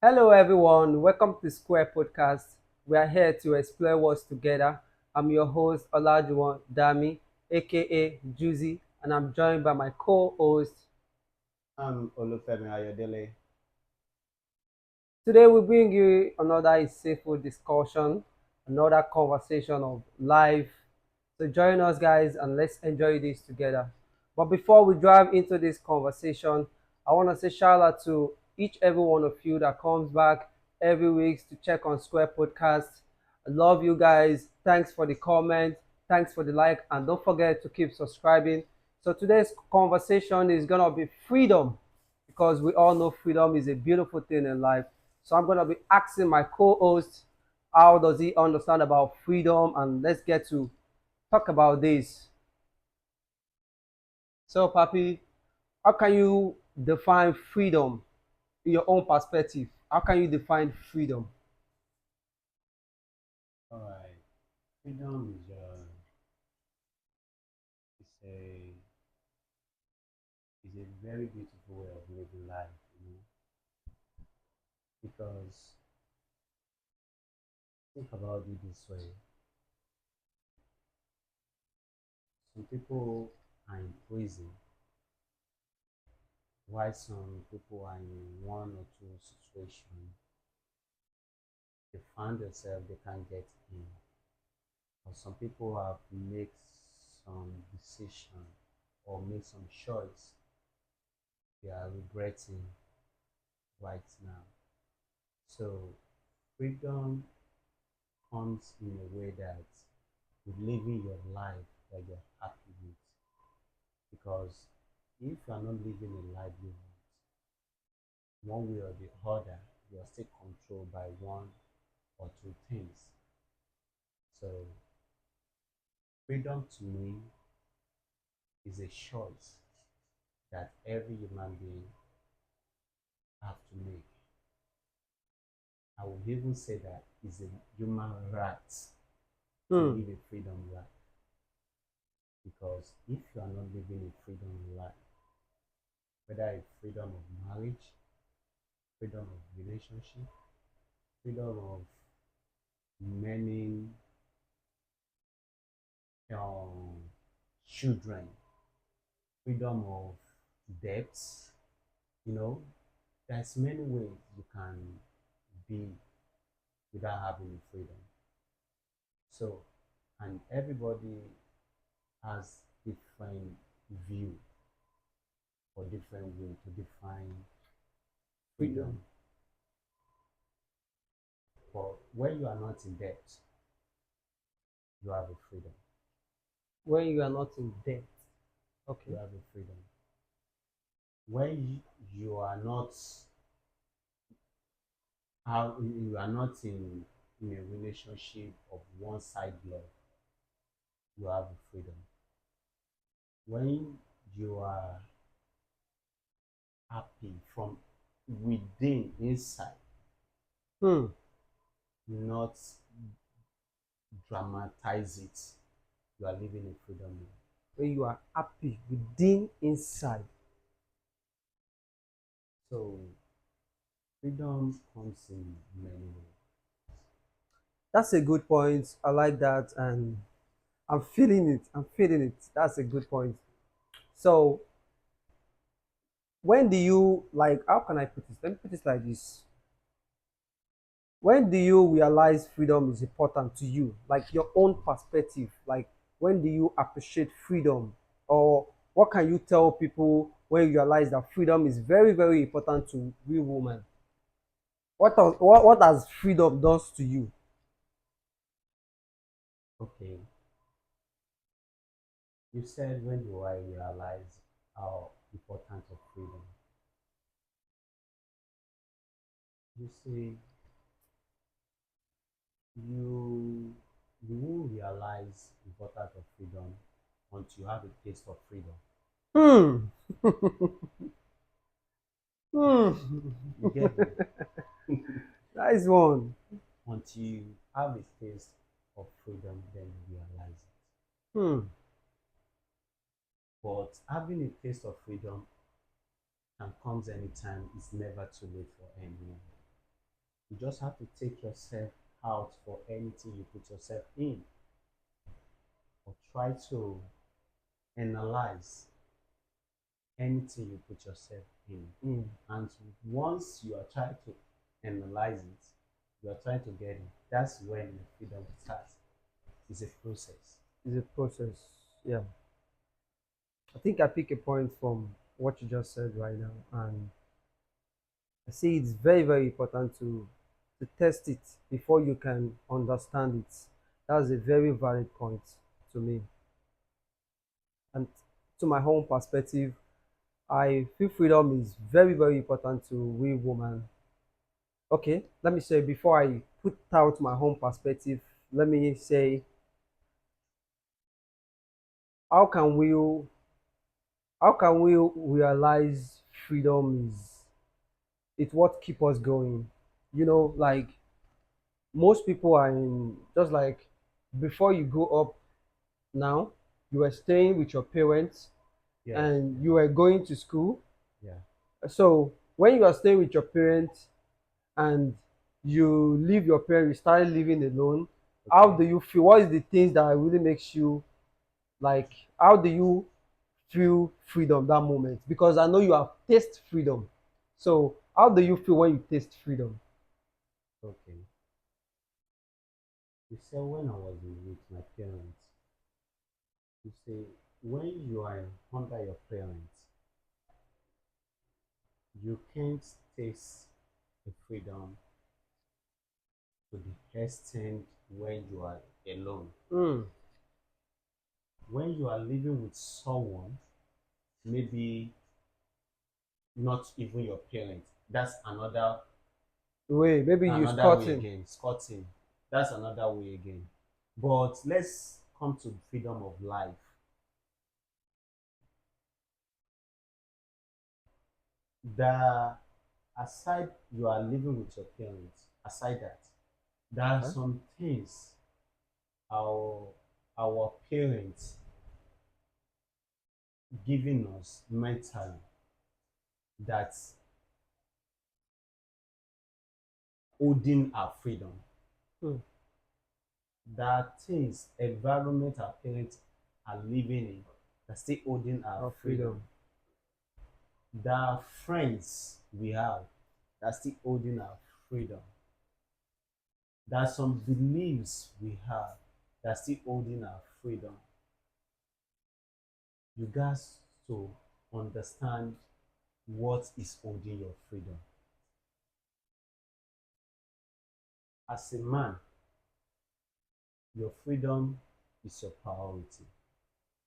Hello, everyone. Welcome to Square Podcast. We are here to explore words together. I'm your host, Olajuwon Dami, aka Juicy, and I'm joined by my co host. I'm Olufemi Ayodele. Today, we bring you another insightful discussion, another conversation of life. So, join us, guys, and let's enjoy this together. But before we dive into this conversation, I want to say shout out to each every one of you that comes back every week to check on Square Podcast. I love you guys. Thanks for the comment. Thanks for the like. And don't forget to keep subscribing. So, today's conversation is going to be freedom because we all know freedom is a beautiful thing in life. So I'm gonna be asking my co-host how does he understand about freedom, and let's get to talk about this. So, Papi, how can you define freedom in your own perspective? How can you define freedom? All right. Freedom is a very beautiful way of living life, because think about it this way. Some people are in prison, while some people are in one or two situations. They find themselves they can't get in. Or some people have made some decision or made some choice they are regretting right now. So freedom comes in a way that you're living your life that you're happy with. Because if you're not living a life you want, one way or the other, you're still controlled by one or two things. So freedom to me is a choice that every human being have to make. I would even say that it's a human right to Hmm. live a freedom life. Because if you are not living a freedom life, whether it's freedom of marriage, freedom of relationship, freedom of many um, children, freedom of debts, you know, there's many ways you can be without having freedom. So, and everybody has different view or different way to define freedom. Freedom. But when you are not in debt, you have a freedom. When you are not in debt. You Okay. have a freedom. When you are not how you are not in a relationship of one side love, you have a freedom. When you are happy from within inside, Hmm. not dramatize it, you are living in freedom. When you are happy within inside. So freedom comes in many ways. That's a good point. I like that, and I'm feeling it. I'm feeling it. That's a good point. So, when do you like? How can I put this? Let me put this like this. When do you realize freedom is important to you, like your own perspective? Like, when do you appreciate freedom, or what can you tell people when you realize that freedom is very, very important to real woman? What has freedom does to you? Okay, you said when do I realize how important of freedom? You see, you you won't realize the importance of freedom until you have a taste of freedom. Hmm. Hmm. You get me? Nice one. Until you have a taste of freedom, then you realize it. Hmm. But having a taste of freedom can comes anytime. It's never too late for anyone. You just have to take yourself out for anything you put yourself in, or try to analyze anything you put yourself in. Mm. And once you are trying to analyze it, you are trying to get it. That's when the freedom starts. It's a process. It's a process. Yeah. I think I pick a point from what you just said right now, and I see it's very, very important to test it before you can understand it. That's a very valid point to me. And to my own perspective, I feel freedom is very, very important to we women. Okay, let me say before I put out my own perspective, let me say how can we how can we realize freedom is it's what keep us going. Like most people are in just like before you grow up now, you were staying with your parents Yes, and yes, you were going to school. yeah. So when you are staying with your parents and you leave your parents, you started living alone, how Okay. do you feel? What is the things that really makes you like how do you feel freedom that moment? Because I know you have taste freedom. So how do you feel when you taste freedom? Okay. You said when I was with my parents, you say when you are under your parents, you can't taste the freedom to the extent when you are alone. Mm. When you are living with someone, maybe not even your parents, that's Wait, maybe you another way squatting. again. Scotting, that's another way again. But let's come to freedom of life. The aside you are living with your parents, aside that, there are Huh? some things our our parents giving us mentally that's holding our freedom. Mm. There are things, environment our parents are living in that's still holding our Our freedom. freedom. There are friends we have that's still holding our freedom. There are some beliefs we have that's still holding our freedom. You guys to understand what is holding your freedom. As a man, your freedom is your priority,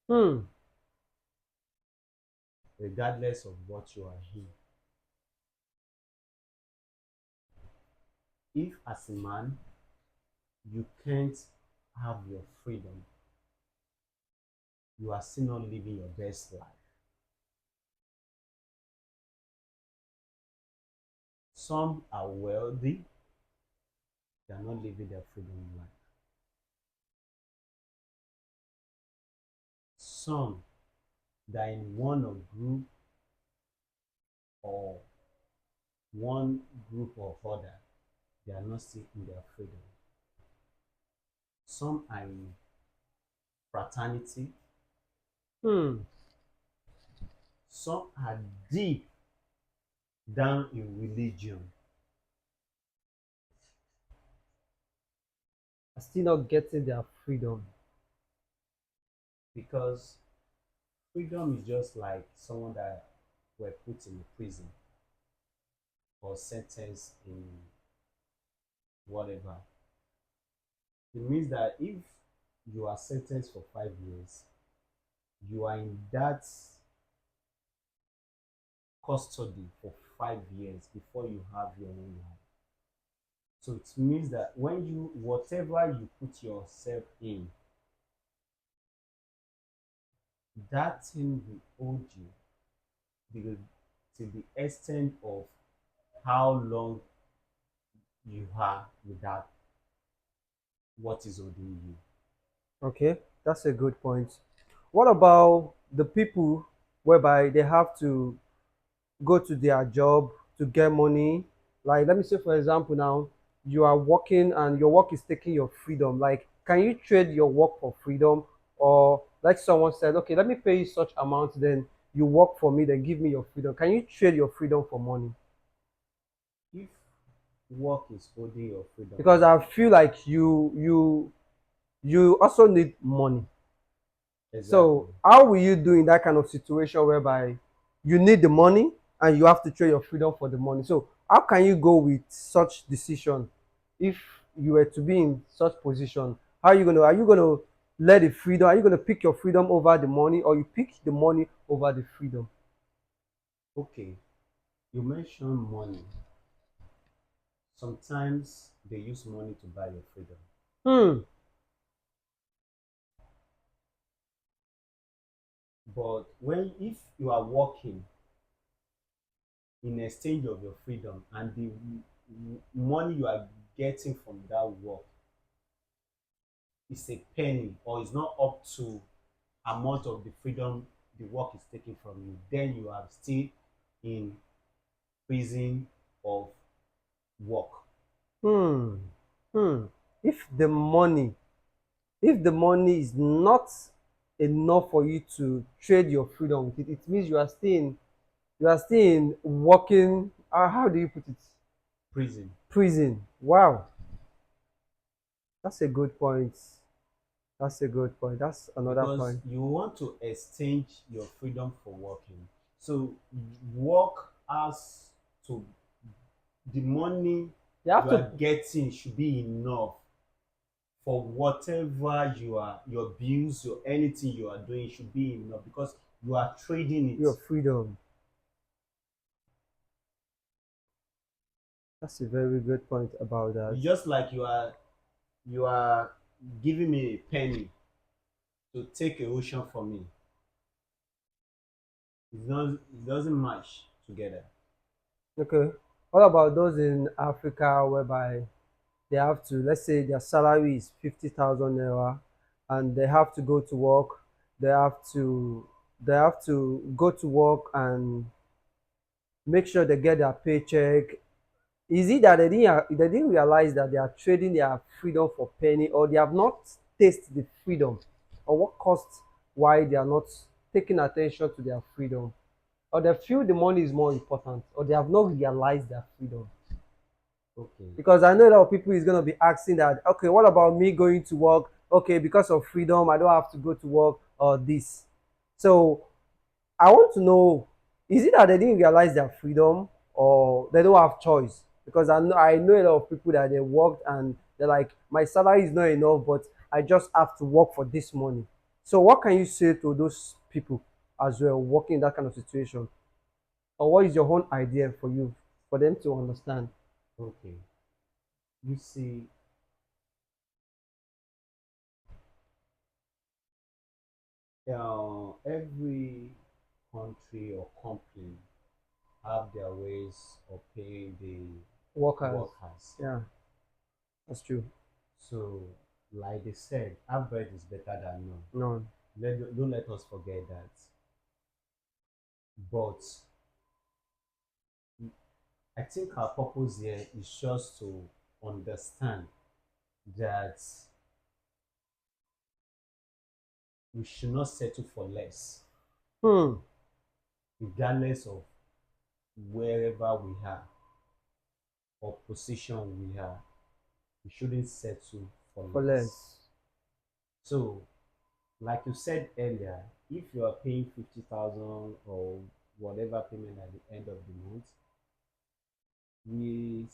Hmm. regardless of what you are in. If, as a man, you can't have your freedom, you are still not living your best life. Some are wealthy, they are not living their freedom life. Some that are in one or group or one group or other, they are not still in their freedom. Some are in fraternity, Hmm. some are deep down in religion. Are still not getting their freedom. Because freedom is just like someone that were put in a prison or sentenced in whatever. It means that if you are sentenced for 5 years, you are in that custody for 5 years before you have your own life. So it means that when you, whatever you put yourself in, that thing will hold you because to the extent of how long you are without what is holding you. Okay, that's a good point. What about the people whereby they have to go to their job to get money? Like, let me say, for example, now, you are working and your work is taking your freedom. Like, can you trade your work for freedom? Or like someone said, okay, let me pay you such amount, then you work for me, then give me your freedom. Can you trade your freedom for money? If work is holding your freedom, Because I feel like you also need money. exactly. So how will you do in that kind of situation whereby you need the money and you have to trade your freedom for the money? So how can you go with such decision if you were to be in such position? How are you gonna let the freedom? Are you gonna pick your freedom over the money, or you pick the money over the freedom? Okay, you mentioned money. Sometimes they use money to buy your freedom. Hmm. But when if you are working in exchange of your freedom and the money you are getting from that work is a penny or is not up to amount of the freedom the work is taking from you, then you are still in prison of work. Hmm. Hmm. If the money if the money is not enough for you to trade your freedom with it, it means you are still in working, how do you put it, Prison. prison. Wow, that's a good point. That's a good point. That's another Because point. you want to exchange your freedom for working. So work has to the money You have you to, are getting should be enough for whatever you are your bills or anything you are doing should be enough because you are trading it. your freedom. That's a very good point about that. You just like you are giving me a penny to take a ocean from me. It doesn't match together. Okay, what about those in Africa whereby they have to, let's say their salary is 50,000 naira, and they have to go to work, they have to go to work and make sure they get their paycheck. Is it that they didn't realize that they are trading their freedom for penny, or they have not tasted the freedom, or what caused why they are not taking attention to their freedom, or they feel the money is more important, or they have not realized their freedom? Okay. Because I know a lot of people is going to be asking that, okay, what about me going to work? Okay, because of freedom, I don't have to go to work or this. So I want to know, is it that they didn't realize their freedom, or they don't have choice? Because I know a lot of people that they worked and they're like, my salary is not enough, but I just have to work for this money. So what can you say to those people as well working in that kind of situation? Or what is your own idea for you, for them to understand? Okay. You see, every country or company have their ways of paying the Workers. workers. Yeah, that's true. So, like they said, half bread is better than none. No. Don't let us forget that. But I think our purpose here is just to understand that we should not settle for less, Hmm. regardless of wherever we are or position we are. We shouldn't settle for For less. less. So, like you said earlier, if you are paying 50,000 or whatever payment at the end of the month, we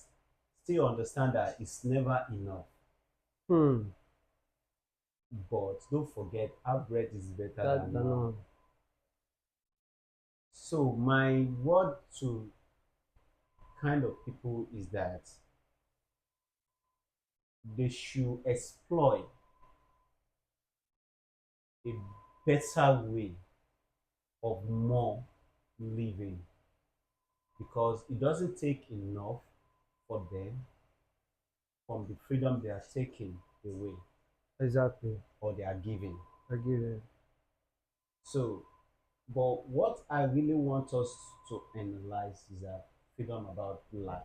still understand that it's never enough. Hmm. But don't forget, our bread is better That than none. no. So my word to kind of people is that they should exploit a better way of more living because it doesn't take enough for them from the freedom they are taking away Exactly. or they are giving. I give it. So, but what I really want us to analyze is that freedom about life.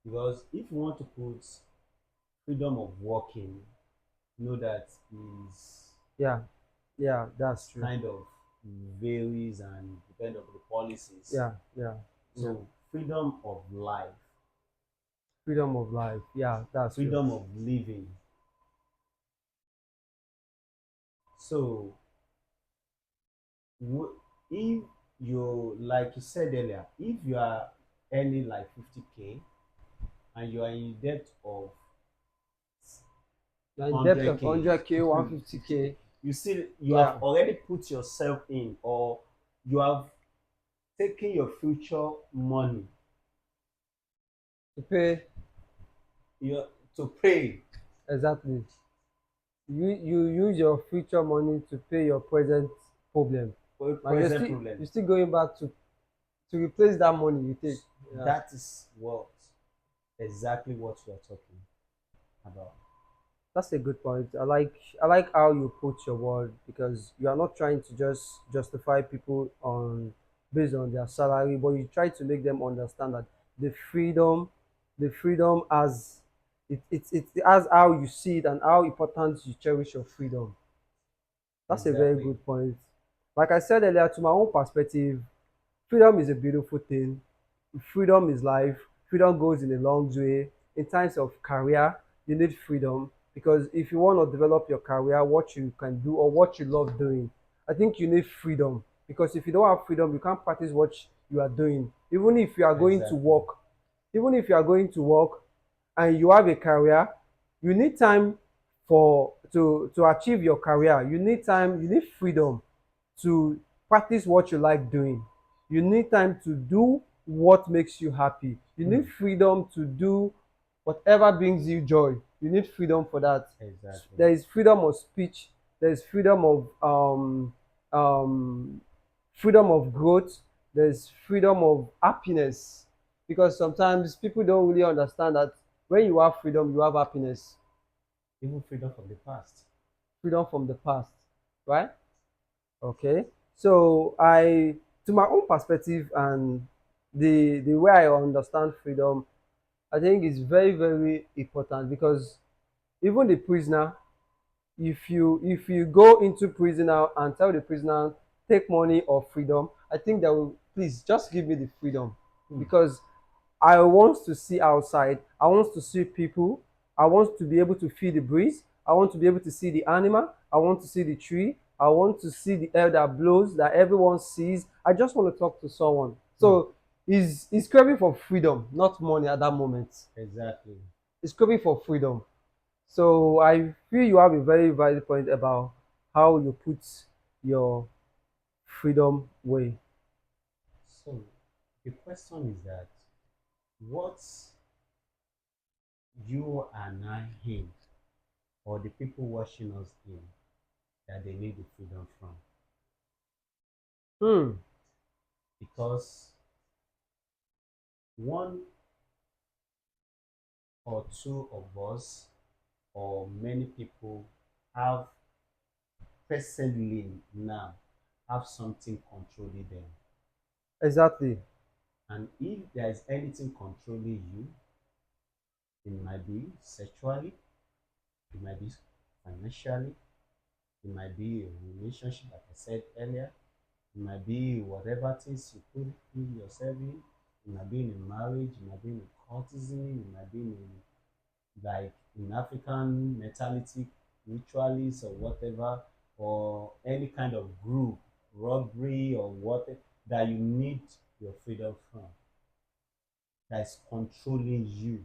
Because if you want to put freedom of working, know that is Yeah, yeah, that's true. kind of varies and depend on the policies. Yeah, yeah, yeah. So freedom of life, Freedom of life. Yeah, that's true. freedom of living. So if you, like you said earlier, if you are earning like 50K and you are in debt of You're in depth of 100K, 100K, 150K. you have Yeah, already put yourself in, or you have taken your future money to pay. you to pay Exactly. You use your future money to pay your present problem, for and present problem. you're still going back to replace that money you take. Yeah, That is what exactly what we are talking about. that's a good point. I like how you put your word, because you are not trying to just justify people on based on their salary, but you try to make them understand that the freedom, the freedom as it as how you see it and how important you cherish your freedom. That's a very Exactly. good point. Like I said earlier, to my own perspective, freedom is a beautiful thing. Freedom is life. Freedom goes in a long way. In times of career, you need freedom, because if you want to develop your career, what you can do or what you love doing, I think you need freedom. Because if you don't have freedom, you can't practice what you are doing. Exactly. Even if you are going to work and you have a career, you need time to achieve your career. You need time, you need freedom to practice what you like doing. You need time to do what makes you happy. You Hmm. need freedom to do whatever brings you joy. You need freedom for that. Exactly. There is freedom of speech. There is freedom of um, freedom of growth. There's freedom of happiness, because sometimes people don't really understand that when you have freedom, you have happiness. Even freedom from the past. Freedom from the past, right? Okay. So to my own perspective and the way I understand freedom, I think is very, very important, because even the prisoner, if you go into prison now and tell the prisoner take money or freedom, I think they will, please just give me the freedom, Hmm. because I want to see outside. I want to see people. I want to be able to feel the breeze. I want to be able to see the animal. I want to see the tree. I want to see the air that blows, that everyone sees. I just want to talk to someone. Hmm. So he's craving for freedom, not money at that moment. Exactly. He's craving for freedom. So I feel you have a very valid point about how you put your freedom way. So the question is that what you and I in, or the people watching us in, that they need the freedom from. Hmm. Because one or two of us, or many people, have presently now have something controlling them. Exactly. And if there is anything controlling you, it might be sexually, it might be financially, it might be a relationship, like I said earlier, it might be whatever things you put in yourself in, it might be in a marriage, it might be in a courtesan, it might be in like in African mentality, ritualists or whatever, or any kind of group, robbery or what that you need your freedom from, that is controlling you.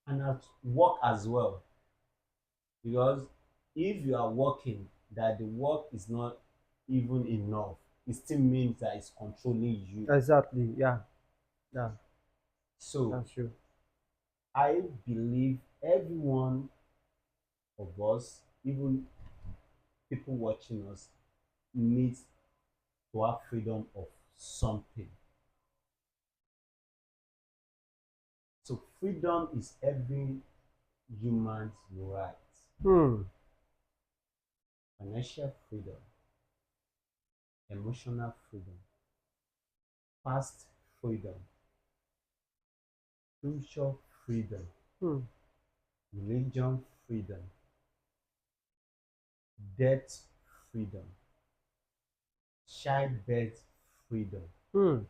And at work as well. Because if you are working, that the work is not even enough, it still means that it's controlling you. Exactly. Yeah. Yeah. So That's true. I believe everyone of us, even people watching us, needs to have freedom of something. So freedom is every human's right. Hmm. Financial freedom, emotional freedom, past freedom, Spiritual freedom, Hmm. religion freedom, debt freedom, childbirth freedom. Hmm.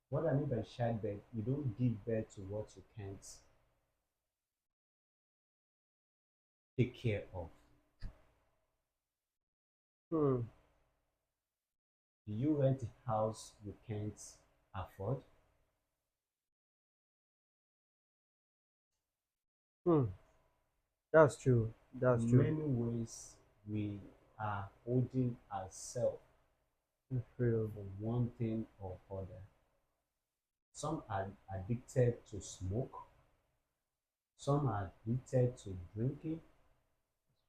What I mean by childbirth, you don't give birth to what you can't take care of. Hmm. Do you rent a house you can't afford? Hmm. That's true. That's In true. many ways, we are holding ourselves Freedom. for one thing or other. Some are addicted to smoke, some are addicted to drinking,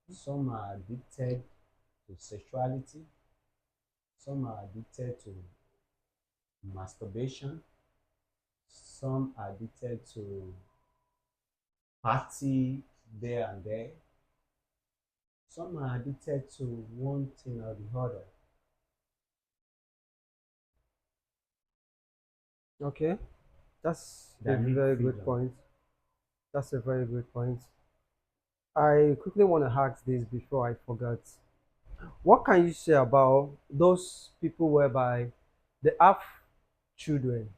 some are addicted to sexuality, some are addicted to masturbation, some are addicted to party there and there, some are addicted to one thing or the other. Okay. That's a That need very good freedom. point. That's a very good point. I quickly want to ask this before I forget. What can you say about those people whereby they have children,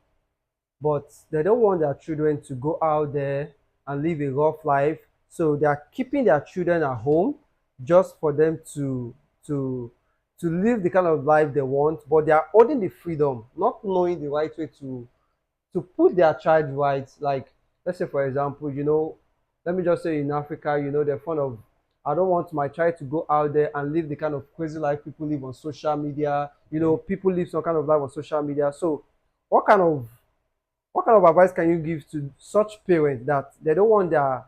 but they don't want their children to go out there and live a rough life, so they are keeping their children at home just for them to to live the kind of life they want, but they are holding the freedom, not knowing the right way to put their child right. Like, let's say for example, let me just say in Africa, they're fond of, I don't want my child to go out there and live the kind of crazy life people live on social media. Okay. People live some kind of life on social media. So what kind of what kind of advice can you give to such parents that they don't want their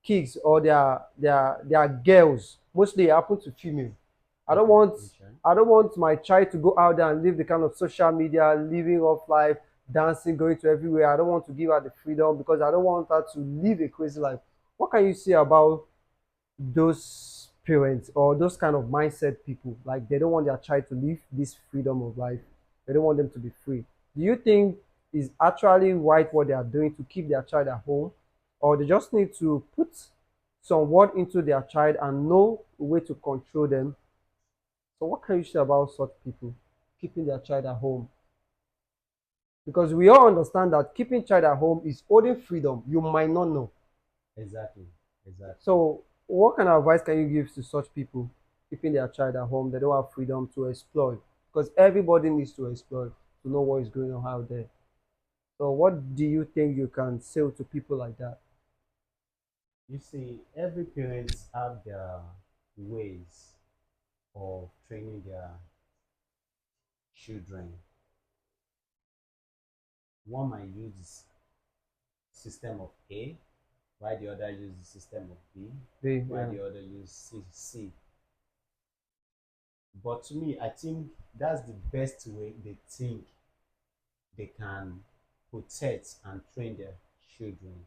kids or their girls, mostly it happen to female. I don't Okay. want Okay. I don't want my child to go out there and live the kind of social media, living off life, dancing, going to everywhere. I don't want to give her the freedom because I don't want her to live a crazy life. What can you say about those parents or those kind of mindset people? Like they don't want their child to live this freedom of life. They don't want them to be free. Do you think is actually right what they are doing to keep their child at home, or they just need to put some word into their child and know a way to control them? So what can you say about such people keeping their child at home? Because we all understand that keeping child at home is holding freedom. You might not know. Exactly. Exactly. So what kind of advice can you give to such people keeping their child at home? They don't have freedom to explore because everybody needs to explore to know what is going on out there. So what do you think you can say to people like that? You see, every parents have their ways of training their children. One might use system of A, while the other use the system of B, while Yeah. the other use C. But to me, I think that's the best way they think they can protect and train their children.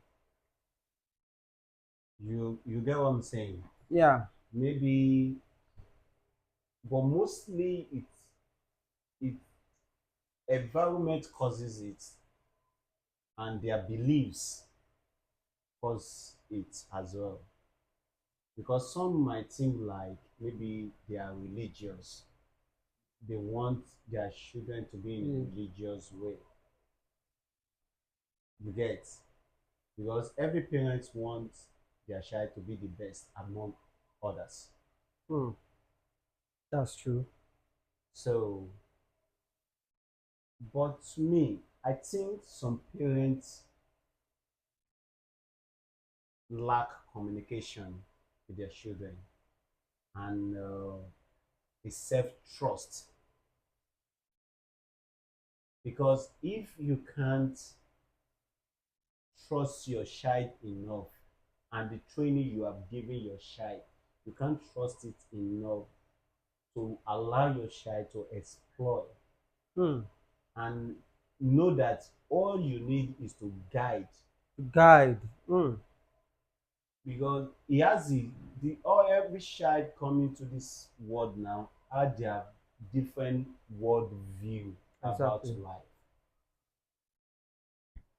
You get what I'm saying? Yeah. Maybe, but mostly it environment causes it, and their beliefs cause it as well. Because some might think like maybe they are religious, they want their children to be in a Mm. religious way. You get? Because every parent wants their child to be the best among others. Mm. That's true. So, but to me, I think some parents lack communication with their children and a self trust. Because if you can't trust your child enough and the training you have given your child, you can't trust it enough to allow your child to explore Mm. and know that all you need is to guide Guide. Mm. because he has the all every child coming to this world now had their different world view about Exactly. life.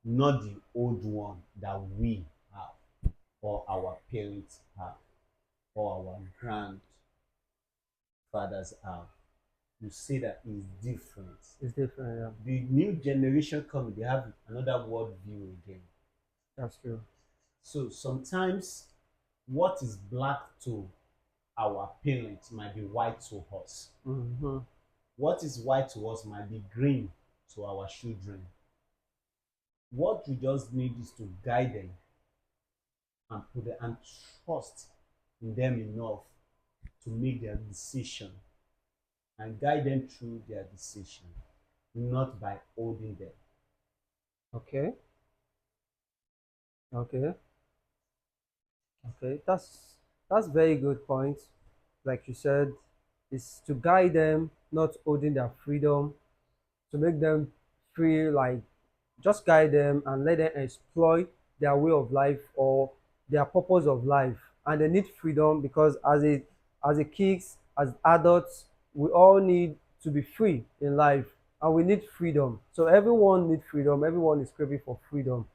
not the old one that we have or our parents have or our grandfathers have. You see that is different. It's different. Yeah, The new generation coming, they have another world view again. that's true. So sometimes what is black to our parents might be white to us. Mm-hmm. What is white to us might be green to our children. What we just need is to guide them and put them and trust in them enough to make their decision and guide them through their decision, not by holding them. Okay. Okay. Okay. That's very good point. Like you said, is to guide them, not holding their freedom, to make them free, like just guide them and let them exploit their way of life or their purpose of life. And they need freedom because as a kids, as adults, we all need to be free in life and we need freedom. So everyone needs freedom, everyone is craving for freedom.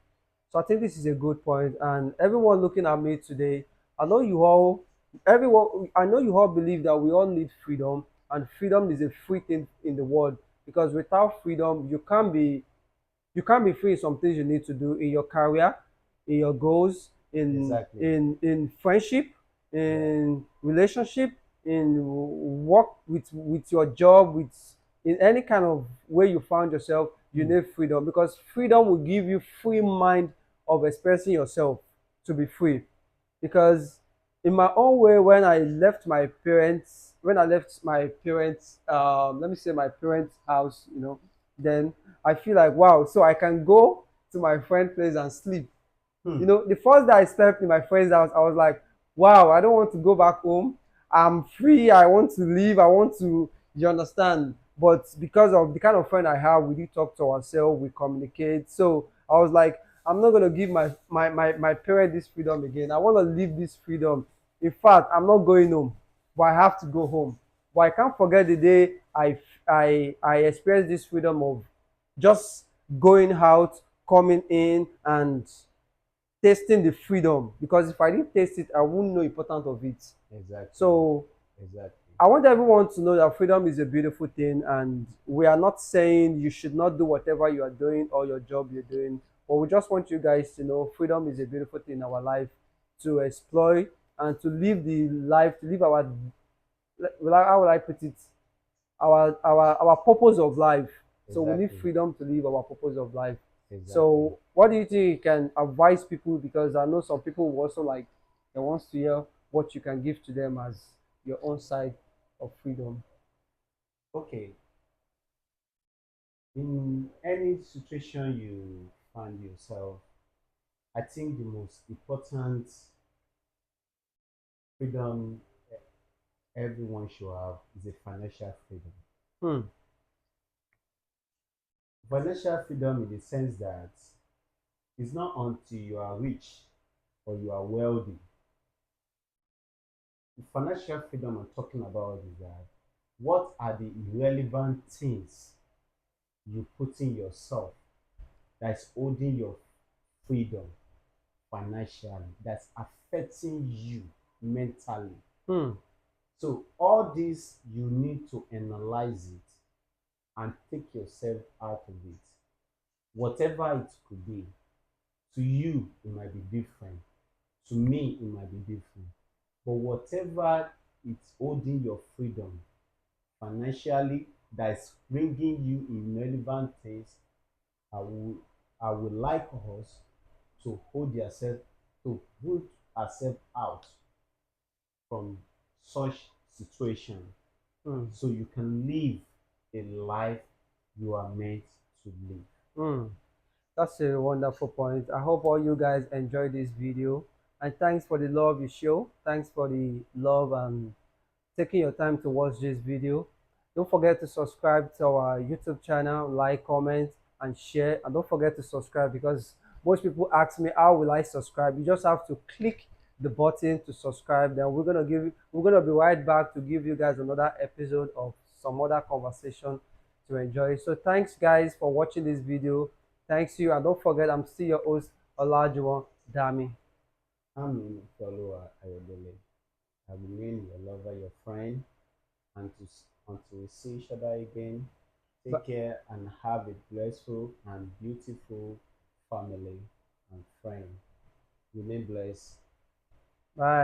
So I think this is a good point. And everyone looking at me today, I know you all, everyone, I know you all believe that we all need freedom, and freedom is a free thing in the world. Because without freedom, you can't be free in some things you need to do in your career, in your goals, in Exactly. in friendship, Yeah. in relationship, in work with your job, with in any kind of way you found yourself, you Hmm. need freedom because freedom will give you free mind of expressing yourself to be free. Because in my own way, when I left my parents, let me say my parents' house, then I feel like wow, so I can go to my friend's place and sleep. Hmm. The first day I slept in my friend's house, I was like, wow, I don't want to go back home. I'm free. I want to leave. I want to, you understand? But because of the kind of friend I have, we do talk to ourselves, we communicate. So I was like, I'm not going to give my parent this freedom again. I want to live this freedom. In fact, I'm not going home, but I have to go home. But I can't forget the day I experienced this freedom of just going out, coming in, and tasting the freedom because if I didn't taste it, I wouldn't know the importance of it. Exactly. So Exactly. I want everyone to know that freedom is a beautiful thing, and we are not saying you should not do whatever you are doing or your job you're doing, but we just want you guys to know freedom is a beautiful thing in our life to exploit and to live the life, to live our, how will I put it, our purpose of life. So we need Exactly. freedom to live our purpose of life. Exactly. So what do you think you can advise people? Because I know some people who also like they wants to hear what you can give to them as your own side of freedom. Okay. In any situation you find yourself, I think the most important freedom everyone should have is a financial freedom. Hmm. Financial freedom in the sense that it's not until you are rich or you are wealthy. The financial freedom I'm talking about is that what are the irrelevant things you put in yourself that's holding your freedom financially, that's affecting you mentally. Hmm. So all this you need to analyze it and take yourself out of it. Whatever it could be, to you it might be different. To me it might be different. But whatever it's holding your freedom financially that's bringing you irrelevant things, I will I would like us to hold yourself to put ourselves out from such situation Hmm. so you can live a life you are meant to live. Hmm. That's a wonderful point. I hope all you guys enjoy this video. And thanks for the love you show. Thanks for the love and taking your time to watch this video. Don't forget to subscribe to our YouTube channel, like, comment, and share. And don't forget to subscribe because most people ask me how will I subscribe. You just have to click the button to subscribe. Then we're gonna be right back to give you guys another episode of some other conversation to enjoy. So thanks guys for watching this video. Thanks to you. And don't forget, I'm still your host, Olajuwon Dami. I'm in follower Ayodele. I remain your lover, your friend, and until we see each other again, take But care and have a blissful and beautiful family and friend. Remain blessed. bye.